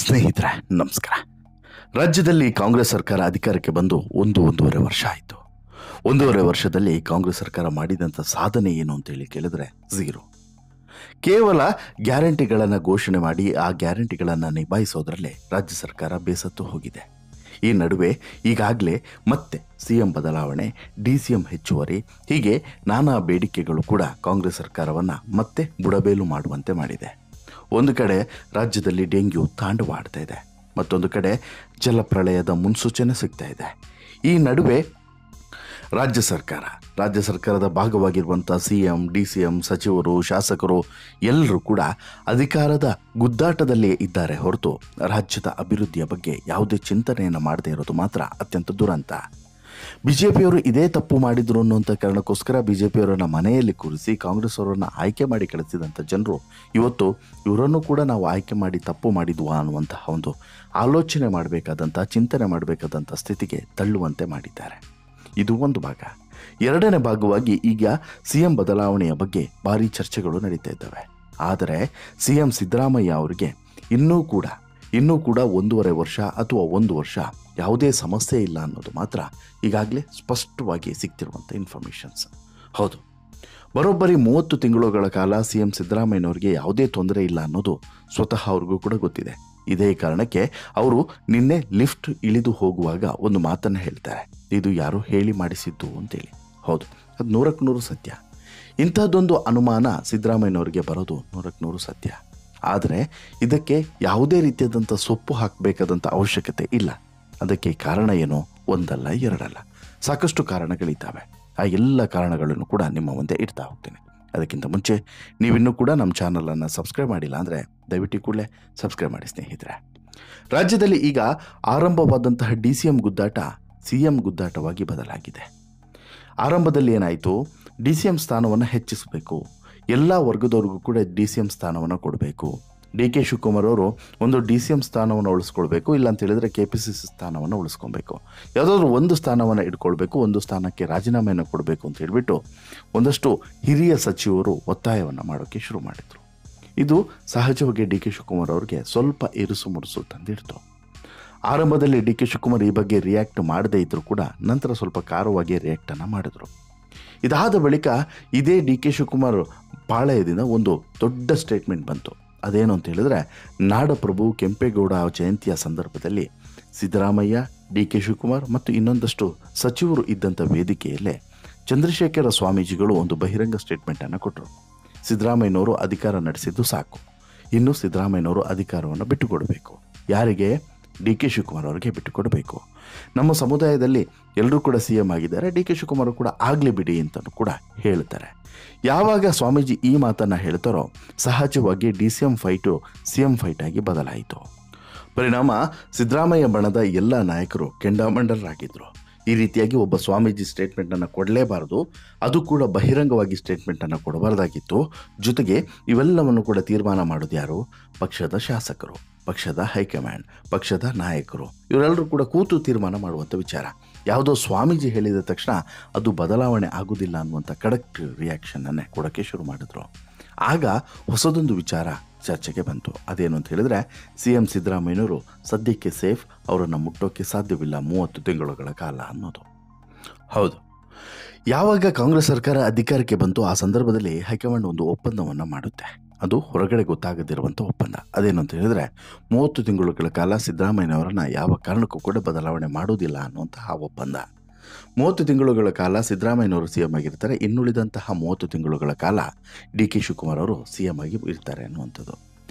ಸ್ನೇಹಿತರೆ ನಮಸ್ಕಾರ. ರಾಜ್ಯದಲ್ಲಿ ಕಾಂಗ್ರೆಸ್ ಸರ್ಕಾರ ಅಧಿಕಾರಕ್ಕೆ ಬಂದು ಒಂದೂವರೆ ವರ್ಷ ಆಯಿತು. ಒಂದೂವರೆ ವರ್ಷದಲ್ಲಿ ಕಾಂಗ್ರೆಸ್ ಸರ್ಕಾರ ಮಾಡಿದಂಥ ಸಾಧನೆ ಏನು ಅಂತೇಳಿ ಕೇಳಿದ್ರೆ ಝೀರೋ. ಕೇವಲ ಗ್ಯಾರಂಟಿಗಳನ್ನು ಘೋಷಣೆ ಮಾಡಿ ಆ ಗ್ಯಾರಂಟಿಗಳನ್ನು ನಿಭಾಯಿಸೋದ್ರಲ್ಲೇ ರಾಜ್ಯ ಸರ್ಕಾರ ಬೇಸತ್ತು ಹೋಗಿದೆ. ಈ ನಡುವೆ ಈಗಾಗಲೇ ಮತ್ತೆ ಸಿಎಂ ಬದಲಾವಣೆ, DCM ಹೆಚ್ಚುವರಿ, ಹೀಗೆ ನಾನಾ ಬೇಡಿಕೆಗಳು ಕೂಡ ಕಾಂಗ್ರೆಸ್ ಸರ್ಕಾರವನ್ನು ಮತ್ತೆ ಬುಡಬೇಲು ಮಾಡುವಂತೆ ಮಾಡಿದೆ. ಒಂದು ಕಡೆ ರಾಜ್ಯದಲ್ಲಿ ಡೆಂಗ್ಯೂ ತಾಂಡವಾಡ್ತಾ ಇದೆ, ಮತ್ತೊಂದು ಕಡೆ ಜಲಪ್ರಳಯದ ಮುನ್ಸೂಚನೆ ಸಿಗ್ತಾ ಇದೆ. ಈ ನಡುವೆ ರಾಜ್ಯ ಸರ್ಕಾರದ ಭಾಗವಾಗಿರುವಂಥ CM, DCM, ಸಚಿವರು, ಶಾಸಕರು ಎಲ್ಲರೂ ಕೂಡ ಅಧಿಕಾರದ ಗುದ್ದಾಟದಲ್ಲೇ ಇದ್ದಾರೆ ಹೊರತು ರಾಜ್ಯದ ಅಭಿವೃದ್ಧಿಯ ಬಗ್ಗೆ ಯಾವುದೇ ಚಿಂತನೆಯನ್ನು ಮಾಡದೇ ಇರೋದು ಮಾತ್ರ ಅತ್ಯಂತ ದುರಂತ. BJPಯವರು ಇದೇ ತಪ್ಪು ಮಾಡಿದ್ರು ಅನ್ನುವಂಥ ಕಾರಣಕ್ಕೋಸ್ಕರ BJPಯವರನ್ನು ಮನೆಯಲ್ಲಿ ಕೂರಿಸಿ ಕಾಂಗ್ರೆಸ್ ಅವರನ್ನು ಆಯ್ಕೆ ಮಾಡಿ ಕಳಿಸಿದಂಥ ಜನರು ಇವತ್ತು ಇವರನ್ನು ಕೂಡ ನಾವು ಆಯ್ಕೆ ಮಾಡಿ ತಪ್ಪು ಮಾಡಿದ್ವಾ ಅನ್ನುವಂತಹ ಒಂದು ಆಲೋಚನೆ ಮಾಡಬೇಕಾದಂಥ, ಚಿಂತನೆ ಮಾಡಬೇಕಾದಂಥ ಸ್ಥಿತಿಗೆ ತಳ್ಳುವಂತೆ ಮಾಡಿದ್ದಾರೆ. ಇದು ಒಂದು ಭಾಗ. ಎರಡನೇ ಭಾಗವಾಗಿ ಈಗ CM ಬದಲಾವಣೆಯ ಬಗ್ಗೆ ಭಾರಿ ಚರ್ಚೆಗಳು ನಡೀತಾ ಇದ್ದಾವೆ. ಆದರೆ CM ಸಿದ್ದರಾಮಯ್ಯ ಅವರಿಗೆ ಇನ್ನೂ ಕೂಡ ಒಂದೂವರೆ ವರ್ಷ ಅಥವಾ 1 ವರ್ಷ ಯಾವುದೇ ಸಮಸ್ಯೆ ಇಲ್ಲ ಅನ್ನೋದು ಮಾತ್ರ ಈಗಾಗಲೇ ಸ್ಪಷ್ಟವಾಗಿ ಸಿಗ್ತಿರುವಂಥ ಇನ್ಫಾರ್ಮೇಷನ್ಸ್. ಹೌದು, ಬರೋಬ್ಬರಿ 30 ತಿಂಗಳುಗಳ ಕಾಲ CM ಸಿದ್ದರಾಮಯ್ಯನವರಿಗೆ ಯಾವುದೇ ತೊಂದರೆ ಇಲ್ಲ ಅನ್ನೋದು ಸ್ವತಃ ಅವ್ರಿಗೂ ಕೂಡ ಗೊತ್ತಿದೆ. ಇದೇ ಕಾರಣಕ್ಕೆ ಅವರು ನಿನ್ನೆ ಲಿಫ್ಟ್ ಇಳಿದು ಹೋಗುವಾಗ ಒಂದು ಮಾತನ್ನು ಹೇಳ್ತಾರೆ, ಇದು ಯಾರೋ ಹೇಳಿ ಮಾಡಿಸಿದ್ದು ಅಂತೇಳಿ. ಹೌದು, ಅದು 100ಕ್ಕೆ 100 ಸತ್ಯ. ಇಂಥದ್ದೊಂದು ಅನುಮಾನ ಸಿದ್ದರಾಮಯ್ಯನವರಿಗೆ ಬರೋದು 100ಕ್ಕೆ 100 ಸತ್ಯ. ಆದರೆ ಇದಕ್ಕೆ ಯಾವುದೇ ರೀತಿಯಾದಂಥ ಸೊಪ್ಪು ಹಾಕಬೇಕಾದಂಥ ಅವಶ್ಯಕತೆ ಇಲ್ಲ. ಅದಕ್ಕೆ ಕಾರಣ ಏನು? ಒಂದಲ್ಲ ಎರಡಲ್ಲ, ಸಾಕಷ್ಟು ಕಾರಣಗಳಿದ್ದಾವೆ. ಆ ಎಲ್ಲ ಕಾರಣಗಳನ್ನು ಕೂಡ ನಿಮ್ಮ ಮುಂದೆ ಇಡ್ತಾ ಹೋಗ್ತೇನೆ. ಅದಕ್ಕಿಂತ ಮುಂಚೆ ನೀವಿನ್ನೂ ಕೂಡ ನಮ್ಮ ಚಾನಲನ್ನು ಸಬ್ಸ್ಕ್ರೈಬ್ ಮಾಡಿಲ್ಲ ಅಂದರೆ ದಯವಿಟ್ಟು ಕೂಡಲೇ ಸಬ್ಸ್ಕ್ರೈಬ್ ಮಾಡಿ ಸ್ನೇಹಿತರೆ. ರಾಜ್ಯದಲ್ಲಿ ಈಗ ಆರಂಭವಾದಂತಹ DCM ಗುದ್ದಾಟ CM ಗುದ್ದಾಟವಾಗಿ ಬದಲಾಗಿದೆ. ಆರಂಭದಲ್ಲಿ ಏನಾಯಿತು, DCM ಸ್ಥಾನವನ್ನು ಹೆಚ್ಚಿಸಬೇಕು, ಎಲ್ಲ ವರ್ಗದವ್ರಿಗೂ ಕೂಡ DCM ಸ್ಥಾನವನ್ನು ಕೊಡಬೇಕು. DK ಶಿವಕುಮಾರ್ ಅವರು ಒಂದು DCM ಸ್ಥಾನವನ್ನು ಉಳಿಸ್ಕೊಳ್ಬೇಕು, ಇಲ್ಲ ಅಂತ ಹೇಳಿದ್ರೆ KPCC ಸ್ಥಾನವನ್ನು ಉಳಿಸ್ಕೊಬೇಕು, ಯಾವುದಾದ್ರೂ ಒಂದು ಸ್ಥಾನವನ್ನು ಇಟ್ಕೊಳ್ಬೇಕು, ಒಂದು ಸ್ಥಾನಕ್ಕೆ ರಾಜೀನಾಮೆಯನ್ನು ಕೊಡಬೇಕು ಅಂತ ಹೇಳಿಬಿಟ್ಟು ಒಂದಷ್ಟು ಹಿರಿಯ ಸಚಿವರು ಒತ್ತಾಯವನ್ನು ಮಾಡೋಕ್ಕೆ ಶುರು ಮಾಡಿದರು. ಇದು ಸಹಜವಾಗಿ DK ಶಿವಕುಮಾರ್ ಅವ್ರಿಗೆ ಸ್ವಲ್ಪ ಇರುಸು ಮುರುಸು ತಂದಿಡ್ತು. ಆರಂಭದಲ್ಲಿ DK ಶಿವಕುಮಾರ್ ಈ ಬಗ್ಗೆ ರಿಯಾಕ್ಟ್ ಮಾಡದೇ ಇದ್ದರೂ ಕೂಡ ನಂತರ ಸ್ವಲ್ಪ ಖಾರವಾಗಿ ರಿಯಾಕ್ಟನ್ನು ಮಾಡಿದ್ರು. ಇದಾದ ಬಳಿಕ ಇದೇ DK ಶಿವಕುಮಾರ್ ಪಾಳಯದಿಂದ ಒಂದು ದೊಡ್ಡ ಸ್ಟೇಟ್ಮೆಂಟ್ ಬಂತು. ಅದೇನು ಅಂತ ಹೇಳಿದ್ರೆ, ನಾಡಪ್ರಭು ಕೆಂಪೇಗೌಡ ಜಯಂತಿಯ ಸಂದರ್ಭದಲ್ಲಿ ಸಿದ್ದರಾಮಯ್ಯ, DK ಶಿವಕುಮಾರ್ ಮತ್ತು ಇನ್ನೊಂದಷ್ಟು ಸಚಿವರು ಇದ್ದಂಥ ವೇದಿಕೆಯಲ್ಲೇ ಚಂದ್ರಶೇಖರ ಸ್ವಾಮೀಜಿಗಳು ಒಂದು ಬಹಿರಂಗ ಸ್ಟೇಟ್ಮೆಂಟನ್ನು ಕೊಟ್ಟರು. ಸಿದ್ದರಾಮಯ್ಯನವರು ಅಧಿಕಾರ ನಡೆಸಿದ್ದು ಸಾಕು, ಇನ್ನು ಸಿದ್ದರಾಮಯ್ಯನವರು ಅಧಿಕಾರವನ್ನು ಬಿಟ್ಟುಕೊಡಬೇಕು. ಯಾರಿಗೆ? DK ಶಿವಕುಮಾರ್ ಅವರಿಗೆ ಬಿಟ್ಟುಕೊಡಬೇಕು. ನಮ್ಮ ಸಮುದಾಯದಲ್ಲಿ ಎಲ್ಲರೂ ಕೂಡ CM ಆಗಿದ್ದಾರೆ, DK ಶಿವಕುಮಾರ್ ಕೂಡ ಆಗಲಿ ಬಿಡಿ ಅಂತಲೂ ಕೂಡ ಹೇಳ್ತಾರೆ. ಯಾವಾಗ ಸ್ವಾಮೀಜಿ ಈ ಮಾತನ್ನು ಹೇಳ್ತಾರೋ ಸಹಜವಾಗಿ DCM ಫೈಟು CM ಫೈಟ್ ಆಗಿ ಬದಲಾಯಿತು. ಪರಿಣಾಮ ಸಿದ್ದರಾಮಯ್ಯ ಬಣದ ಎಲ್ಲ ನಾಯಕರು ಕೆಂಡಾಮಂಡಲರಾಗಿದ್ದರು. ಈ ರೀತಿಯಾಗಿ ಒಬ್ಬ ಸ್ವಾಮೀಜಿ ಸ್ಟೇಟ್ಮೆಂಟನ್ನು ಕೊಡಲೇಬಾರದು, ಅದು ಕೂಡ ಬಹಿರಂಗವಾಗಿ ಸ್ಟೇಟ್ಮೆಂಟನ್ನು ಕೊಡಬಾರ್ದಾಗಿತ್ತು. ಜೊತೆಗೆ ಇವೆಲ್ಲವನ್ನು ಕೂಡ ತೀರ್ಮಾನ ಮಾಡೋದು ಯಾರು? ಪಕ್ಷದ ಶಾಸಕರು, ಪಕ್ಷದ ಹೈಕಮಾಂಡ್, ಪಕ್ಷದ ನಾಯಕರು, ಇವರೆಲ್ಲರೂ ಕೂಡ ಕೂತು ತೀರ್ಮಾನ ಮಾಡುವಂಥ ವಿಚಾರ. ಯಾವುದೋ ಸ್ವಾಮೀಜಿ ಹೇಳಿದ ತಕ್ಷಣ ಅದು ಬದಲಾವಣೆ ಆಗೋದಿಲ್ಲ ಅನ್ನುವಂಥ ಖಡಕ್ ರಿಯಾಕ್ಷನನ್ನೇ ಕೊಡೋಕ್ಕೆ ಶುರು ಮಾಡಿದ್ರು. ಆಗ ಹೊಸದೊಂದು ವಿಚಾರ ಚರ್ಚೆಗೆ ಬಂತು. ಅದೇನು ಅಂತ ಹೇಳಿದ್ರೆ, CM ಸಿದ್ದರಾಮಯ್ಯನವರು ಸದ್ಯಕ್ಕೆ ಸೇಫ್, ಅವರನ್ನು ಮುಟ್ಟೋಕ್ಕೆ ಸಾಧ್ಯವಿಲ್ಲ 30 ತಿಂಗಳುಗಳ ಕಾಲ ಅನ್ನೋದು. ಹೌದು, ಯಾವಾಗ ಕಾಂಗ್ರೆಸ್ ಸರ್ಕಾರ ಅಧಿಕಾರಕ್ಕೆ ಬಂತು ಆ ಸಂದರ್ಭದಲ್ಲಿ ಹೈಕಮಾಂಡ್ ಒಂದು ಒಪ್ಪಂದವನ್ನು ಮಾಡುತ್ತೆ. ಅದು ಹೊರಗಡೆ ಗೊತ್ತಾಗದಿರುವಂಥ ಒಪ್ಪಂದ. ಅದೇನು ಅಂತ ಹೇಳಿದ್ರೆ, 30 ತಿಂಗಳುಗಳ ಕಾಲ ಸಿದ್ದರಾಮಯ್ಯನವರನ್ನು ಯಾವ ಕಾರಣಕ್ಕೂ ಕೂಡ ಬದಲಾವಣೆ ಮಾಡೋದಿಲ್ಲ ಅನ್ನುವಂತಹ ಒಪ್ಪಂದ. 30 ತಿಂಗಳುಗಳ ಕಾಲ ಸಿದ್ದರಾಮಯ್ಯನವರು CM ಆಗಿರ್ತಾರೆ, ಇನ್ನುಳಿದಂತಹ 30 ತಿಂಗಳುಗಳ ಕಾಲ DK ಶಿವಕುಮಾರ್ ಅವರು CM ಆಗಿ ಇರ್ತಾರೆ ಅನ್ನುವಂಥದ್ದು.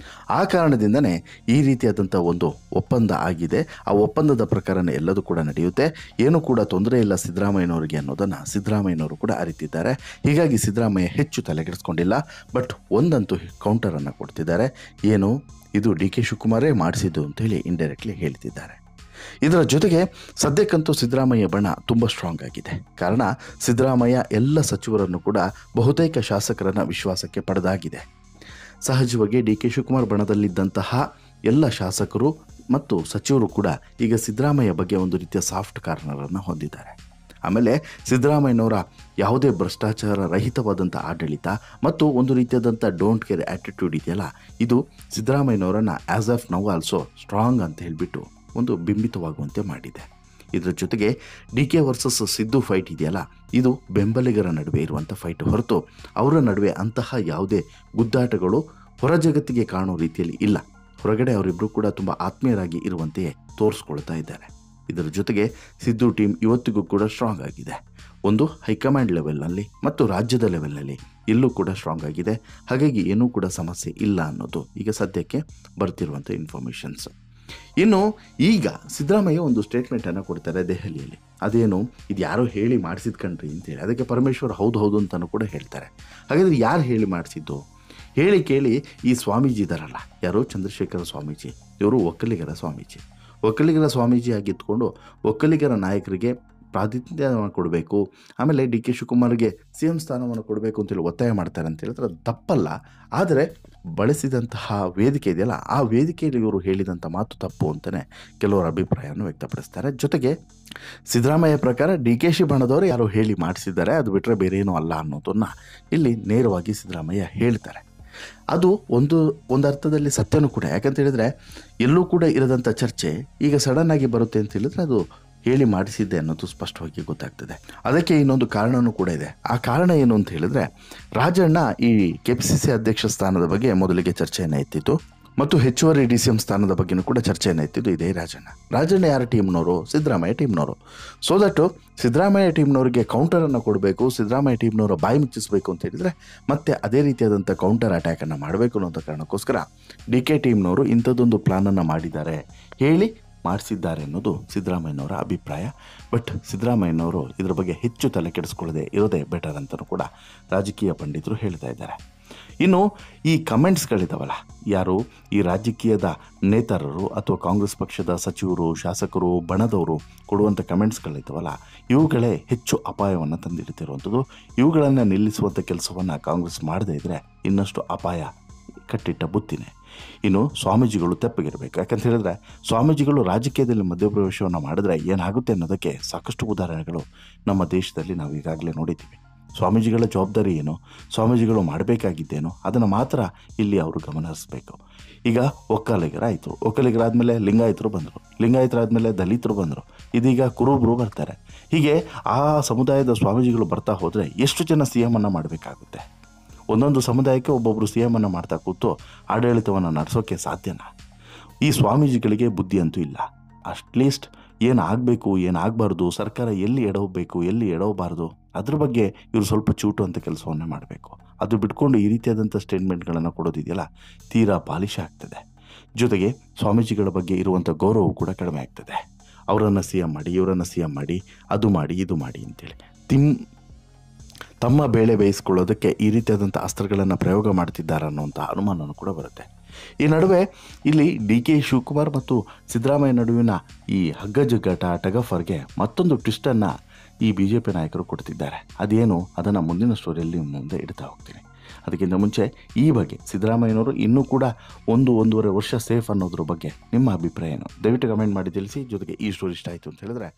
ಆ ಕಾರಣದಿಂದನೇ ಈ ರೀತಿಯಾದಂಥ ಒಂದು ಒಪ್ಪಂದ ಆಗಿದೆ. ಆ ಒಪ್ಪಂದದ ಪ್ರಕಾರನೇ ಎಲ್ಲದೂ ಕೂಡ ನಡೆಯುತ್ತೆ, ಏನೂ ಕೂಡ ತೊಂದರೆ ಇಲ್ಲ ಸಿದ್ದರಾಮಯ್ಯನವರಿಗೆ ಅನ್ನೋದನ್ನು ಸಿದ್ದರಾಮಯ್ಯನವರು ಕೂಡ ಅರಿತಿದ್ದಾರೆ. ಹೀಗಾಗಿ ಸಿದ್ದರಾಮಯ್ಯ ಹೆಚ್ಚು ತಲೆಗೆಡಿಸ್ಕೊಂಡಿಲ್ಲ. ಬಟ್ ಒಂದಂತೂ ಕೌಂಟರನ್ನು ಕೊಡ್ತಿದ್ದಾರೆ. ಏನು? ಇದು DK ಶಿವಕುಮಾರೇ ಮಾಡಿಸಿದ್ದು ಅಂತೇಳಿ ಇಂಡೈರೆಕ್ಟ್ಲಿ ಹೇಳ್ತಿದ್ದಾರೆ. ಇದರ ಜೊತೆಗೆ ಸದ್ಯಕ್ಕಂತೂ ಸಿದ್ದರಾಮಯ್ಯ ಬಣ ತುಂಬ ಸ್ಟ್ರಾಂಗ್ ಆಗಿದೆ. ಕಾರಣ ಸಿದ್ದರಾಮಯ್ಯ ಎಲ್ಲ ಸಚಿವರನ್ನು ಕೂಡ ಬಹುತೇಕ ಶಾಸಕರನ್ನು ವಿಶ್ವಾಸಕ್ಕೆ ಪಡೆದಾಗಿದೆ. ಸಹಜವಾಗಿ DK ಶಿವಕುಮಾರ್ ಬಣದಲ್ಲಿದ್ದಂತಹ ಎಲ್ಲ ಶಾಸಕರು ಮತ್ತು ಸಚಿವರು ಕೂಡ ಈಗ ಸಿದ್ದರಾಮಯ್ಯ ಬಗ್ಗೆ ಒಂದು ರೀತಿಯ ಸಾಫ್ಟ್ ಕಾರ್ನರನ್ನು ಹೊಂದಿದ್ದಾರೆ. ಆಮೇಲೆ ಸಿದ್ದರಾಮಯ್ಯನವರ ಯಾವುದೇ ಭ್ರಷ್ಟಾಚಾರ ರಹಿತವಾದಂಥ ಆಡಳಿತ ಮತ್ತು ಒಂದು ರೀತಿಯಾದಂಥ ಡೋಂಟ್ ಕೇರ್ ಆ್ಯಟಿಟ್ಯೂಡ್ ಇದೆಯಲ್ಲ, ಇದು ಸಿದ್ದರಾಮಯ್ಯನವರನ್ನು as of now also strong ಅಂತ ಹೇಳಿಬಿಟ್ಟು ಒಂದು ಬಿಂಬಿತವಾಗುವಂತೆ ಮಾಡಿದೆ. ಇದರ ಜೊತೆಗೆ D K versus Siddu fight ಇದೆಯಲ್ಲ, ಇದು ಬೆಂಬಲಿಗರ ನಡುವೆ ಇರುವಂಥ ಫೈಟ್ ಹೊರತು ಅವರ ನಡುವೆ ಅಂತಹ ಯಾವುದೇ ಗುದ್ದಾಟಗಳು ಹೊರ ಜಗತ್ತಿಗೆ ಕಾಣೋ ರೀತಿಯಲ್ಲಿ ಇಲ್ಲ. ಹೊರಗಡೆ ಅವರಿಬ್ಬರು ಕೂಡ ತುಂಬ ಆತ್ಮೀಯರಾಗಿ ಇರುವಂತೆಯೇ ತೋರಿಸ್ಕೊಳ್ತಾ ಇದ್ದಾರೆ. ಇದರ ಜೊತೆಗೆ ಸಿದ್ದು ಟೀಮ್ ಇವತ್ತಿಗೂ ಕೂಡ ಸ್ಟ್ರಾಂಗ್ ಆಗಿದೆ. ಒಂದು ಹೈಕಮಾಂಡ್ ಲೆವೆಲ್ನಲ್ಲಿ ಮತ್ತು ರಾಜ್ಯದ ಲೆವೆಲ್ನಲ್ಲಿ ಎಲ್ಲೂ ಕೂಡ ಸ್ಟ್ರಾಂಗ್ ಆಗಿದೆ. ಹಾಗಾಗಿ ಏನೂ ಕೂಡ ಸಮಸ್ಯೆ ಇಲ್ಲ ಅನ್ನೋದು ಈಗ ಸದ್ಯಕ್ಕೆ ಬರ್ತಿರುವಂಥ ಇನ್ಫಾರ್ಮೇಷನ್ಸ್. ಇನ್ನು ಈಗ ಸಿದ್ದರಾಮಯ್ಯ ಒಂದು ಸ್ಟೇಟ್ಮೆಂಟನ್ನು ಕೊಡ್ತಾರೆ ದೆಹಲಿಯಲ್ಲಿ. ಅದೇನು, ಇದು ಯಾರೋ ಹೇಳಿ ಮಾಡಿಸಿದ ಕಣ್ರಿ ಅಂತೇಳಿ. ಅದಕ್ಕೆ ಪರಮೇಶ್ವರ್ ಹೌದು ಅಂತಲೂ ಕೂಡ ಹೇಳ್ತಾರೆ. ಹಾಗಾದರೆ ಯಾರು ಹೇಳಿ ಮಾಡಿಸಿದ್ದು? ಹೇಳಿ ಕೇಳಿ ಈ ಸ್ವಾಮೀಜಿ ಇದ್ದಾರಲ್ಲ, ಯಾರೋ ಚಂದ್ರಶೇಖರ ಸ್ವಾಮೀಜಿ, ಇವರು ಒಕ್ಕಲಿಗರ ಸ್ವಾಮೀಜಿ ಆಗಿದ್ದುಕೊಂಡು ಒಕ್ಕಲಿಗರ ನಾಯಕರಿಗೆ ಪ್ರಾತಿನಿಧ್ಯವನ್ನು ಕೊಡಬೇಕು, ಆಮೇಲೆ ಡಿ ಕೆ ಶಿವಕುಮಾರ್ಗೆ ಸಿ ಎಂ ಸ್ಥಾನವನ್ನು ಕೊಡಬೇಕು ಅಂತೇಳಿ ಒತ್ತಾಯ ಮಾಡ್ತಾರೆ ಅಂತ ಹೇಳಿದ್ರೆ ಅದು ತಪ್ಪಲ್ಲ. ಆದರೆ ಬಳಸಿದಂತಹ ವೇದಿಕೆ ಇದೆಯಲ್ಲ, ಆ ವೇದಿಕೆಯಲ್ಲಿ ಇವರು ಹೇಳಿದಂಥ ಮಾತು ತಪ್ಪು ಅಂತಲೇ ಕೆಲವರು ಅಭಿಪ್ರಾಯವನ್ನು ವ್ಯಕ್ತಪಡಿಸ್ತಾರೆ. ಜೊತೆಗೆ ಸಿದ್ದರಾಮಯ್ಯ ಪ್ರಕಾರ ಡಿ ಕೆ ಶಿ ಬಣದವರು ಯಾರೋ ಹೇಳಿ ಮಾಡಿಸಿದ್ದಾರೆ, ಅದು ಬಿಟ್ಟರೆ ಬೇರೆ ಏನೂ ಅಲ್ಲ ಅನ್ನೋದನ್ನು ಇಲ್ಲಿ ನೇರವಾಗಿ ಸಿದ್ದರಾಮಯ್ಯ ಹೇಳ್ತಾರೆ. ಅದು ಒಂದು ಅರ್ಥದಲ್ಲಿ ಸತ್ಯನೂ ಕೂಡ. ಯಾಕಂತ ಹೇಳಿದರೆ ಎಲ್ಲೂ ಕೂಡ ಇರದಂಥ ಚರ್ಚೆ ಈಗ ಸಡನ್ನಾಗಿ ಬರುತ್ತೆ ಅಂತ ಹೇಳಿದ್ರೆ ಅದು ಹೇಳಿ ಮಾಡಿಸಿದ್ದೆ ಅನ್ನೋದು ಸ್ಪಷ್ಟವಾಗಿ ಗೊತ್ತಾಗ್ತದೆ. ಅದಕ್ಕೆ ಇನ್ನೊಂದು ಕಾರಣವೂ ಕೂಡ ಇದೆ. ಆ ಕಾರಣ ಏನು ಅಂತ ಹೇಳಿದ್ರೆ, ರಾಜಣ್ಣ ಈ KPCC ಅಧ್ಯಕ್ಷ ಸ್ಥಾನದ ಬಗ್ಗೆ ಮೊದಲಿಗೆ ಚರ್ಚೆಯನ್ನು ಎತ್ತಿತ್ತು ಮತ್ತು ಹೆಚ್ಚುವರಿ DCM ಸ್ಥಾನದ ಬಗ್ಗೆಯೂ ಕೂಡ ಚರ್ಚೆಯನ್ನು ಎತ್ತಿದ್ದು ಇದೇ ರಾಜಣ್ಣ ಯಾರ ಟೀಮ್ನವರು? ಸಿದ್ದರಾಮಯ್ಯ ಟೀಮ್ನವರು. ಸೊ ದಟ್ ಸಿದ್ದರಾಮಯ್ಯ ಟೀಮ್ನವರಿಗೆ ಕೌಂಟರನ್ನು ಕೊಡಬೇಕು, ಸಿದ್ದರಾಮಯ್ಯ ಟೀಮ್ನವರ ಬಾಯಿ ಮುಚ್ಚಿಸಬೇಕು ಅಂತ ಹೇಳಿದರೆ ಮತ್ತೆ ಅದೇ ರೀತಿಯಾದಂಥ ಕೌಂಟರ್ ಅಟ್ಯಾಕನ್ನು ಮಾಡಬೇಕು ಅನ್ನೋಂಥ ಕಾರಣಕ್ಕೋಸ್ಕರ DK ಟೀಮ್ನವರು ಇಂಥದ್ದೊಂದು ಪ್ಲಾನನ್ನು ಮಾಡಿದ್ದಾರೆ, ಹೇಳಿ ಮಾಡಿಸಿದ್ದಾರೆ ಅನ್ನೋದು ಸಿದ್ದರಾಮಯ್ಯನವರ ಅಭಿಪ್ರಾಯ. ಬಟ್ ಸಿದ್ದರಾಮಯ್ಯನವರು ಇದರ ಬಗ್ಗೆ ಹೆಚ್ಚು ತಲೆ ಕೆಡಿಸ್ಕೊಳ್ಳದೆ ಇರೋದೇ ಬೆಟರ್ ಅಂತಲೂ ಕೂಡ ರಾಜಕೀಯ ಪಂಡಿತರು ಹೇಳ್ತಾ ಇದ್ದಾರೆ. ಇನ್ನು ಈ ಕಮೆಂಟ್ಸ್ಗಳಿದ್ದಾವಲ್ಲ, ಯಾರು ಈ ರಾಜಕೀಯದ ನೇತಾರರು ಅಥವಾ ಕಾಂಗ್ರೆಸ್ ಪಕ್ಷದ ಸಚಿವರು, ಶಾಸಕರು, ಬಣದವರು ಕೊಡುವಂಥ ಕಮೆಂಟ್ಸ್ಗಳಿದ್ದಾವಲ್ಲ, ಇವುಗಳೇ ಹೆಚ್ಚು ಅಪಾಯವನ್ನು ತಂದಿಡ್ತಿರುವಂಥದ್ದು. ಇವುಗಳನ್ನು ನಿಲ್ಲಿಸುವಂಥ ಕೆಲಸವನ್ನು ಕಾಂಗ್ರೆಸ್ ಮಾಡದೇ ಇದ್ದರೆ ಇನ್ನಷ್ಟು ಅಪಾಯ ಕಟ್ಟಿಟ್ಟ ಬುತ್ತಿನೇ. ಇನ್ನು ಸ್ವಾಮೀಜಿಗಳು ತೆಪ್ಪಗಿರಬೇಕು. ಯಾಕಂತ ಹೇಳಿದ್ರೆ ಸ್ವಾಮೀಜಿಗಳು ರಾಜಕೀಯದಲ್ಲಿ ಮಧ್ಯಪ್ರವೇಶವನ್ನು ಮಾಡಿದ್ರೆ ಏನಾಗುತ್ತೆ ಅನ್ನೋದಕ್ಕೆ ಸಾಕಷ್ಟು ಉದಾಹರಣೆಗಳು ನಮ್ಮ ದೇಶದಲ್ಲಿ ನಾವು ಈಗಾಗಲೇ ನೋಡಿದ್ದೀವಿ. ಸ್ವಾಮೀಜಿಗಳ ಜವಾಬ್ದಾರಿ ಏನು, ಸ್ವಾಮೀಜಿಗಳು ಮಾಡಬೇಕಾಗಿದ್ದೇನು, ಅದನ್ನು ಮಾತ್ರ ಇಲ್ಲಿ ಅವರು ಗಮನಿಸಬೇಕು. ಈಗ ಒಕ್ಕಲಿಗರಾಯಿತು, ಒಕ್ಕಲಿಗರಾದಮೇಲೆ ಲಿಂಗಾಯತರಾದಮೇಲೆ ದಲಿತರು ಬಂದರು, ಇದೀಗ ಕುರುಬರು ಬರ್ತಾರೆ. ಹೀಗೆ ಆ ಸಮುದಾಯದ ಸ್ವಾಮೀಜಿಗಳು ಬರ್ತಾ ಹೋದರೆ ಎಷ್ಟು ಜನ CM ಅನ್ನು ಮಾಡಬೇಕಾಗುತ್ತೆ? ಒಂದೊಂದು ಸಮುದಾಯಕ್ಕೆ ಒಬ್ಬೊಬ್ಬರು CM ಅನ್ನು ಮಾಡ್ತಾ ಕೂತು ಆಡಳಿತವನ್ನು ನಡೆಸೋಕ್ಕೆ ಸಾಧ್ಯನಾ? ಈ ಸ್ವಾಮೀಜಿಗಳಿಗೆ ಬುದ್ಧಿ ಅಂತೂ ಇಲ್ಲ. ಅಟ್ಲೀಸ್ಟ್ ಏನಾಗಬೇಕು, ಏನಾಗಬಾರ್ದು, ಸರ್ಕಾರ ಎಲ್ಲಿ ಎಡವಬೇಕು, ಎಲ್ಲಿ ಎಡವಬಾರ್ದು, ಅದ್ರ ಬಗ್ಗೆ ಇವರು ಸ್ವಲ್ಪ ಚೂಟು ಅಂತ ಕೆಲಸವನ್ನೇ ಮಾಡಬೇಕು. ಅದು ಬಿಟ್ಕೊಂಡು ಈ ರೀತಿಯಾದಂಥ ಸ್ಟೇಟ್ಮೆಂಟ್ಗಳನ್ನು ಕೊಡೋದಿದೆಯಲ್ಲ, ತೀರಾ ಪಾಲಿಶ್ ಆಗ್ತದೆ. ಜೊತೆಗೆ ಸ್ವಾಮೀಜಿಗಳ ಬಗ್ಗೆ ಇರುವಂಥ ಗೌರವ ಕೂಡ ಕಡಿಮೆ ಆಗ್ತದೆ. ಅವರನ್ನು CM ಮಾಡಿ, ಇವರನ್ನು CM ಮಾಡಿ, ಅದು ಮಾಡಿ, ಇದು ಮಾಡಿ ಅಂತೇಳಿ ತಮ್ಮ ಬೇಳೆ ಬೇಯಿಸ್ಕೊಳ್ಳೋದಕ್ಕೆ ಈ ರೀತಿಯಾದಂಥ ಅಸ್ತ್ರಗಳನ್ನು ಪ್ರಯೋಗ ಮಾಡ್ತಿದ್ದಾರೆ ಅನ್ನೋಂಥ ಅನುಮಾನವೂ ಕೂಡ ಬರುತ್ತೆ. ಈ ನಡುವೆ ಇಲ್ಲಿ DK ಶಿವಕುಮಾರ್ ಮತ್ತು ಸಿದ್ದರಾಮಯ್ಯ ನಡುವಿನ ಈ ಹಗ್ಗಜಗ್ಗಾಟ ಟಗಫರ್ಗೆ ಮತ್ತೊಂದು ಟ್ವಿಸ್ಟನ್ನು ಈ BJP ನಾಯಕರು ಕೊಡ್ತಿದ್ದಾರೆ. ಅದೇನು, ಅದನ್ನು ಮುಂದಿನ ಸ್ಟೋರಿಯಲ್ಲಿ ಮುಂದೆ ಇಡ್ತಾ ಹೋಗ್ತೀನಿ. ಅದಕ್ಕಿಂತ ಮುಂಚೆ ಈ ಬಗ್ಗೆ ಸಿದ್ದರಾಮಯ್ಯನವರು ಇನ್ನೂ ಕೂಡ 1-1.5 ವರ್ಷ ಸೇಫ್ ಅನ್ನೋದ್ರ ಬಗ್ಗೆ ನಿಮ್ಮ ಅಭಿಪ್ರಾಯ ಏನು? ದಯವಿಟ್ಟು ಕಮೆಂಟ್ ಮಾಡಿ ತಿಳಿಸಿ. ಜೊತೆಗೆ ಈ ಸ್ಟೋರಿ ಇಷ್ಟ ಆಯಿತು ಅಂತ ಹೇಳಿದ್ರೆ